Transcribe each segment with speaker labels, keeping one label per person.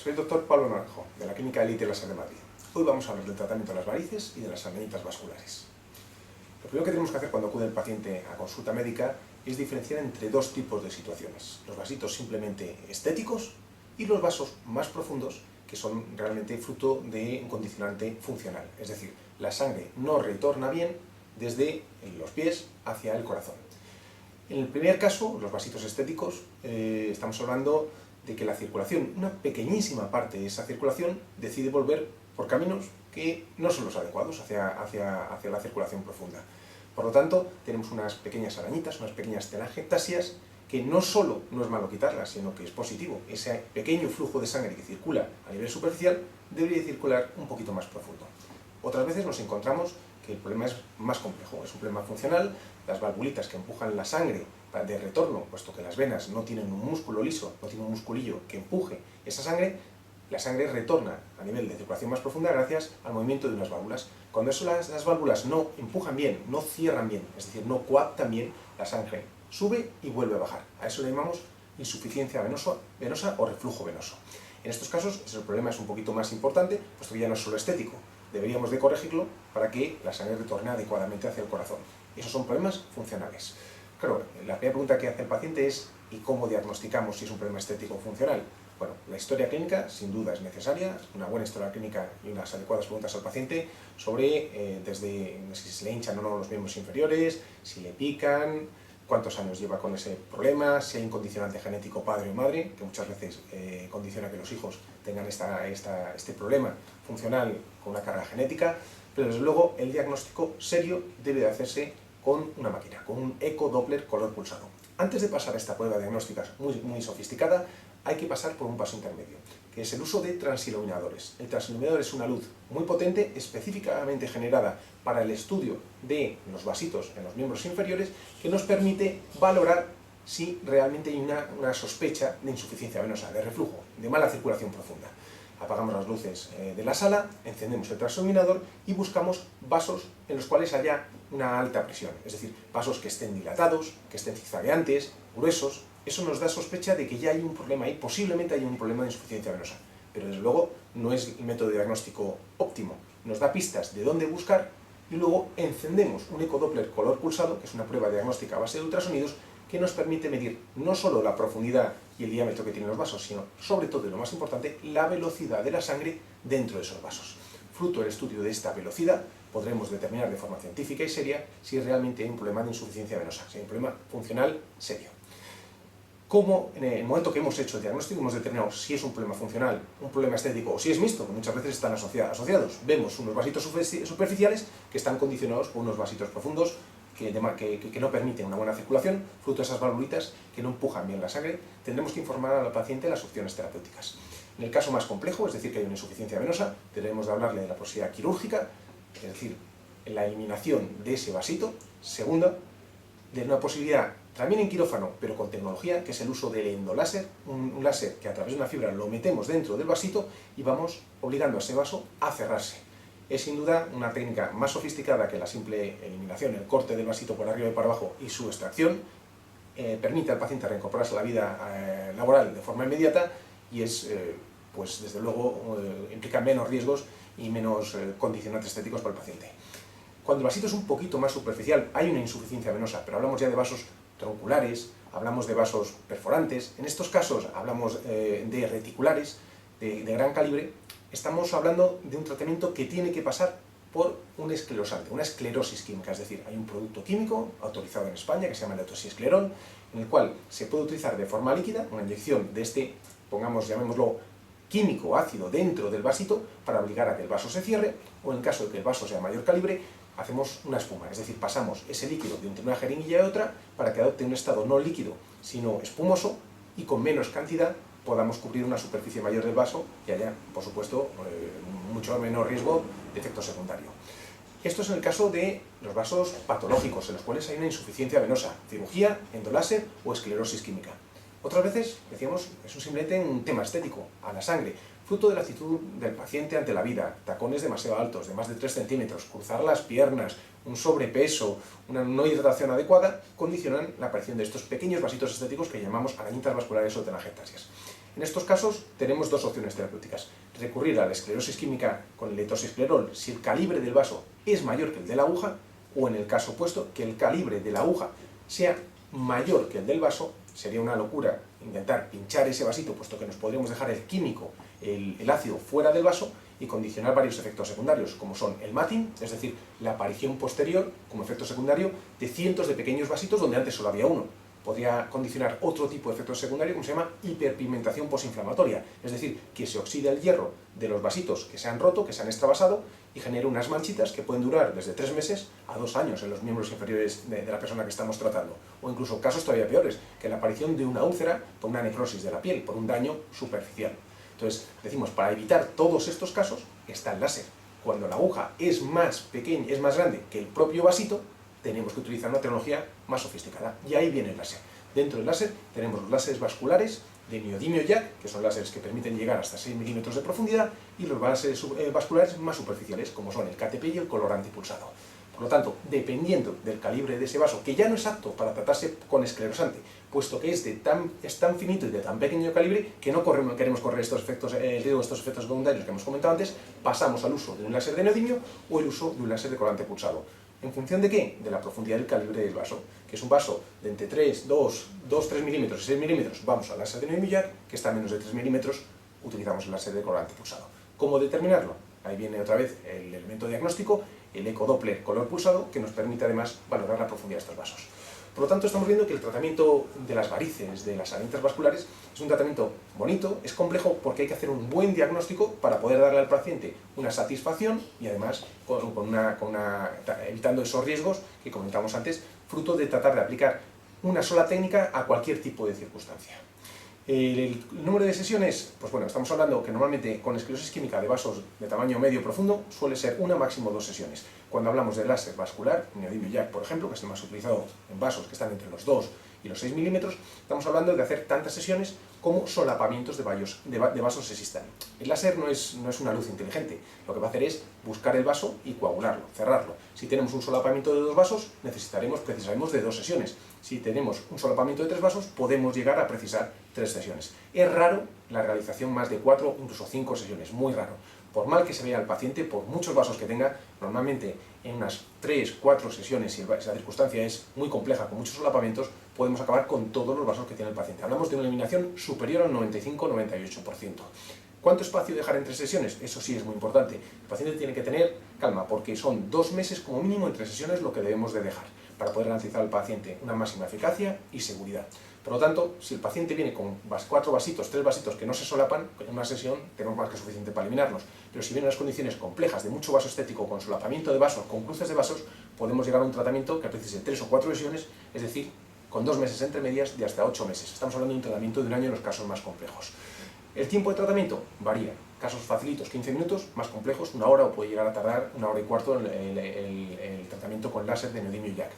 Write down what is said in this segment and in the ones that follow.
Speaker 1: soy el doctor Pablo Naranjo, de la Clínica Elite Láser de Madrid. Hoy vamos a hablar del tratamiento de las varices y de las arañitas vasculares. Lo primero que tenemos que hacer cuando acude el paciente a consulta médica es diferenciar entre dos tipos de situaciones. Los vasitos simplemente estéticos y los vasos más profundos que son realmente fruto de un condicionante funcional. Es decir, la sangre no retorna bien desde los pies hacia el corazón. En el primer caso, los vasitos estéticos, estamos hablando de que la circulación, una pequeñísima parte de esa circulación, decide volver por caminos que no son los adecuados hacia la circulación profunda. Por lo tanto, tenemos unas pequeñas arañitas, unas pequeñas telangiectasias, que no solo no es malo quitarlas, sino que es positivo. Ese pequeño flujo de sangre que circula a nivel superficial debería circular un poquito más profundo. Otras veces nos encontramos que el problema es más complejo, es un problema funcional. Las valvulitas que empujan la sangre de retorno, puesto que las venas no tienen un músculo liso, no tienen un musculillo que empuje esa sangre, la sangre retorna a nivel de circulación más profunda gracias al movimiento de unas válvulas. Cuando las válvulas no empujan bien, no cierran bien, es decir, no coaptan bien, la sangre sube y vuelve a bajar. A eso le llamamos insuficiencia venosa o reflujo venoso. En estos casos el problema es un poquito más importante, puesto que ya no es solo estético. Deberíamos de corregirlo para que la sangre retorne adecuadamente hacia el corazón. Esos son problemas funcionales. Claro, la primera pregunta que hace el paciente es ¿y cómo diagnosticamos si es un problema estético o funcional? Bueno, la historia clínica sin duda es necesaria, una buena historia clínica y unas adecuadas preguntas al paciente sobre desde si se le hinchan o no los miembros inferiores, si le pican, cuántos años lleva con ese problema, si hay un condicionante genético padre o madre, que muchas veces condiciona que los hijos tengan este problema funcional con una carga genética, pero desde luego el diagnóstico serio debe de hacerse con una máquina, con un ecodoppler color pulsado. Antes de pasar a esta prueba diagnóstica muy sofisticada, hay que pasar por un paso intermedio, que es el uso de transiluminadores. El transiluminador es una luz muy potente, específicamente generada para el estudio de los vasitos en los miembros inferiores, que nos permite valorar si realmente hay una sospecha de insuficiencia venosa, de reflujo, de mala circulación profunda. Apagamos las luces de la sala, encendemos el transiluminador y buscamos vasos en los cuales haya una alta presión, es decir, vasos que estén dilatados, que estén zigzagueantes, gruesos. Eso nos da sospecha de que ya hay un problema ahí, posiblemente hay un problema de insuficiencia venosa, pero desde luego no es el método diagnóstico óptimo. Nos da pistas de dónde buscar y luego encendemos un ecodoppler color pulsado, que es una prueba diagnóstica a base de ultrasonidos, que nos permite medir no solo la profundidad y el diámetro que tienen los vasos, sino sobre todo, y lo más importante, la velocidad de la sangre dentro de esos vasos. Fruto del estudio de esta velocidad, podremos determinar de forma científica y seria si realmente hay un problema de insuficiencia venosa, si hay un problema funcional serio. Como en el momento que hemos hecho el diagnóstico hemos determinado si es un problema funcional, un problema estético o si es mixto, que muchas veces están asociados. Vemos unos vasitos superficiales que están condicionados por unos vasitos profundos que no permiten una buena circulación, fruto de esas valvulitas que no empujan bien la sangre. Tendremos que informar al paciente de las opciones terapéuticas. En el caso más complejo, es decir, que hay una insuficiencia venosa, debemos de hablarle de la posibilidad quirúrgica, es decir, la eliminación de ese vasito. Segunda, de una posibilidad también en quirófano, pero con tecnología, que es el uso del endoláser, un láser que a través de una fibra lo metemos dentro del vasito y vamos obligando a ese vaso a cerrarse. Es sin duda una técnica más sofisticada que la simple eliminación, el corte del vasito por arriba y por abajo y su extracción. Permite al paciente reincorporarse a la vida laboral de forma inmediata y es, pues desde luego, implica menos riesgos y menos condicionantes estéticos para el paciente. Cuando el vasito es un poquito más superficial, hay una insuficiencia venosa, pero hablamos ya de vasos tronculares, hablamos de vasos perforantes, en estos casos hablamos de reticulares de gran calibre. Estamos hablando de un tratamiento que tiene que pasar por un esclerosante, una esclerosis química, es decir, hay un producto químico autorizado en España que se llama letrozolesclerol, en el cual se puede utilizar de forma líquida una inyección de este, llamémoslo, químico ácido dentro del vasito para obligar a que el vaso se cierre, o en caso de que el vaso sea de mayor calibre, hacemos una espuma, es decir, pasamos ese líquido de entre una jeringuilla y otra para que adopte un estado no líquido, sino espumoso, y con menos cantidad podamos cubrir una superficie mayor del vaso y haya, por supuesto, mucho menor riesgo de efecto secundario. Esto es en el caso de los vasos patológicos, en los cuales hay una insuficiencia venosa, cirugía, endoláser o esclerosis química. Otras veces, decíamos, es simplemente un tema estético, a la sangre, fruto de la actitud del paciente ante la vida, tacones demasiado altos, de más de 3 centímetros, cruzar las piernas, un sobrepeso, una no hidratación adecuada, condicionan la aparición de estos pequeños vasitos estéticos que llamamos arañitas vasculares o telangiectasias. En estos casos tenemos dos opciones terapéuticas: recurrir a la esclerosis química con el letoxesclerol si el calibre del vaso es mayor que el de la aguja, o en el caso opuesto, que el calibre de la aguja sea mayor que el del vaso. Sería una locura intentar pinchar ese vasito, puesto que nos podríamos dejar el químico, el ácido, fuera del vaso y condicionar varios efectos secundarios, como son el matting, es decir, la aparición posterior como efecto secundario de cientos de pequeños vasitos donde antes solo había uno. Podría condicionar otro tipo de efecto secundario como se llama hiperpigmentación posinflamatoria, es decir, que se oxida el hierro de los vasitos que se han roto, que se han extravasado, y genera unas manchitas que pueden durar desde 3 meses a 2 años en los miembros inferiores de la persona que estamos tratando. O incluso casos todavía peores, que la aparición de una úlcera por una necrosis de la piel, por un daño superficial. Entonces, decimos, para evitar todos estos casos está el láser. Cuando la aguja es más pequeña, es más grande que el propio vasito, tenemos que utilizar una tecnología más sofisticada. Y ahí viene el láser. Dentro del láser tenemos los láseres vasculares de neodimio Jack, que son láseres que permiten llegar hasta 6 milímetros de profundidad, y los láseres vasculares más superficiales, como son el KTP y el colorante pulsado. Por lo tanto, dependiendo del calibre de ese vaso, que ya no es apto para tratarse con esclerosante, puesto que es tan finito y de tan pequeño calibre que no queremos correr estos efectos, el riesgo de estos efectos secundarios que hemos comentado antes, pasamos al uso de un láser de neodimio o el uso de un láser de colorante pulsado. ¿En función de qué? De la profundidad del calibre del vaso, que es un vaso de entre 3 milímetros y 6 milímetros, vamos al láser de neodimio Jack, que está a menos de 3 milímetros, utilizamos el láser de colorante pulsado. ¿Cómo determinarlo? Ahí viene otra vez el elemento diagnóstico, el ecodoppler color pulsado, que nos permite además valorar la profundidad de estos vasos. Por lo tanto, estamos viendo que el tratamiento de las varices, de las salientes vasculares, es un tratamiento bonito, es complejo porque hay que hacer un buen diagnóstico para poder darle al paciente una satisfacción y además evitando esos riesgos que comentamos antes, fruto de tratar de aplicar una sola técnica a cualquier tipo de circunstancia. El número de sesiones, pues bueno, estamos hablando que normalmente con esclerosis química de vasos de tamaño medio profundo suele ser una, máximo 2 sesiones. Cuando hablamos de láser vascular, neodimio Jack, por ejemplo, que es el más utilizado en vasos que están entre los 2 y los 6 milímetros, estamos hablando de hacer tantas sesiones como solapamientos de vasos existan. El láser no es una luz inteligente, lo que va a hacer es buscar el vaso y coagularlo, cerrarlo. Si tenemos un solapamiento de 2 vasos, precisaremos de 2 sesiones. Si tenemos un solapamiento de 3 vasos, podemos llegar a precisar 3 sesiones. Es raro la realización más de 4, incluso 5 sesiones, muy raro. Por mal que se vea el paciente, por muchos vasos que tenga, normalmente en unas 3, 4 sesiones, si la circunstancia es muy compleja, con muchos solapamientos, podemos acabar con todos los vasos que tiene el paciente. Hablamos de una eliminación superior al 95-98%. ¿Cuánto espacio dejar entre sesiones? Eso sí es muy importante. El paciente tiene que tener calma, porque son 2 meses como mínimo entre sesiones lo que debemos de dejar, para poder garantizar al paciente una máxima eficacia y seguridad. Por lo tanto, si el paciente viene con 4 vasitos, 3 vasitos que no se solapan, en una sesión tenemos más que suficiente para eliminarlos. Pero si vienen las condiciones complejas de mucho vaso estético, con solapamiento de vasos, con cruces de vasos, podemos llegar a un tratamiento que precise 3 o 4 sesiones, es decir, con 2 meses entre medias de hasta 8 meses. Estamos hablando de un tratamiento de un año en los casos más complejos. El tiempo de tratamiento varía. Casos facilitos, 15 minutos, más complejos, 1 hora, o puede llegar a tardar 1 hora y cuarto el tratamiento con láser de neodimio Jack.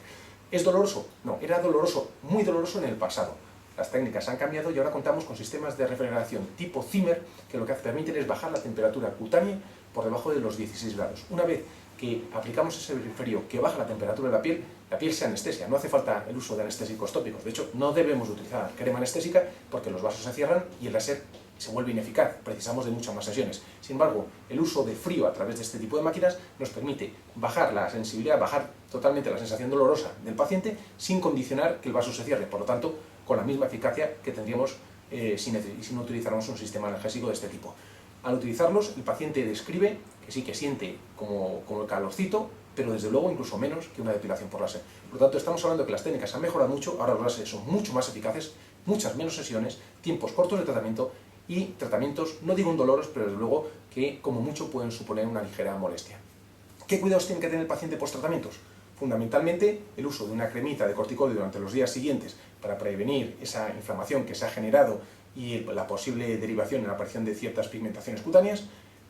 Speaker 1: ¿Es doloroso? No, era doloroso, muy doloroso en el pasado. Las técnicas han cambiado y ahora contamos con sistemas de refrigeración tipo Zimmer que lo que permiten es bajar la temperatura cutánea por debajo de los 16 grados. Una vez que aplicamos ese frío que baja la temperatura de la piel se anestesia. No hace falta el uso de anestésicos tópicos. De hecho, no debemos utilizar crema anestésica porque los vasos se cierran y el láser se vuelve ineficaz. Precisamos de muchas más sesiones. Sin embargo, el uso de frío a través de este tipo de máquinas nos permite bajar la sensibilidad, bajar totalmente la sensación dolorosa del paciente sin condicionar que el vaso se cierre. Por lo tanto, con la misma eficacia que tendríamos si no utilizáramos un sistema analgésico de este tipo. Al utilizarlos, el paciente describe que sí que siente como el calorcito, pero desde luego incluso menos que una depilación por láser. Por lo tanto, estamos hablando que las técnicas han mejorado mucho, ahora los láseres son mucho más eficaces, muchas menos sesiones, tiempos cortos de tratamiento y tratamientos, no digo indoloros, pero desde luego que como mucho pueden suponer una ligera molestia. ¿Qué cuidados tiene que tener el paciente post-tratamientos? Fundamentalmente, el uso de una cremita de corticoide durante los días siguientes para prevenir esa inflamación que se ha generado y la posible derivación en la aparición de ciertas pigmentaciones cutáneas,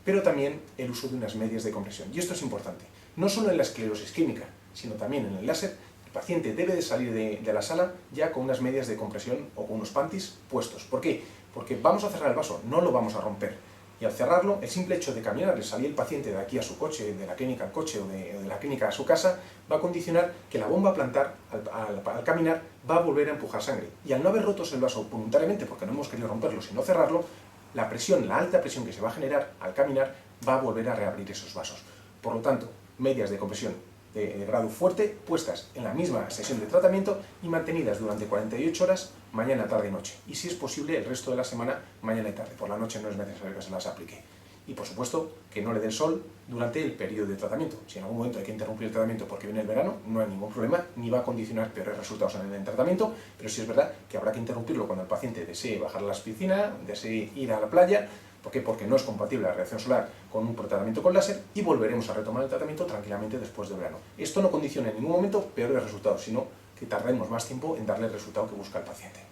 Speaker 1: pero también el uso de unas medias de compresión. Y esto es importante, no solo en la esclerosis química, sino también en el láser. El paciente debe de salir de la sala ya con unas medias de compresión o con unos panties puestos. ¿Por qué? Porque vamos a cerrar el vaso, no lo vamos a romper. y al cerrarlo, el simple hecho de caminar, de salir el paciente de aquí a su coche, de la clínica al coche o de la clínica a su casa, va a condicionar que la bomba plantar, al caminar, va a volver a empujar sangre. Y al no haber roto el vaso voluntariamente, porque no hemos querido romperlo, sino cerrarlo, la presión, la alta presión que se va a generar al caminar, va a volver a reabrir esos vasos. Por lo tanto, medias de compresión de grado fuerte, puestas en la misma sesión de tratamiento y mantenidas durante 48 horas, mañana, tarde y noche. Y si es posible, el resto de la semana, mañana y tarde. Por la noche no es necesario que se las aplique. Y por supuesto, que no le dé el sol durante el periodo de tratamiento. Si en algún momento hay que interrumpir el tratamiento porque viene el verano, no hay ningún problema, ni va a condicionar peores resultados en el tratamiento, pero sí es verdad que habrá que interrumpirlo cuando el paciente desee bajar a la piscina, desee ir a la playa. ¿Por qué? Porque no es compatible la radiación solar con un tratamiento con láser y volveremos a retomar el tratamiento tranquilamente después de verano. Esto no condiciona en ningún momento peores resultados, sino que tardaremos más tiempo en darle el resultado que busca el paciente.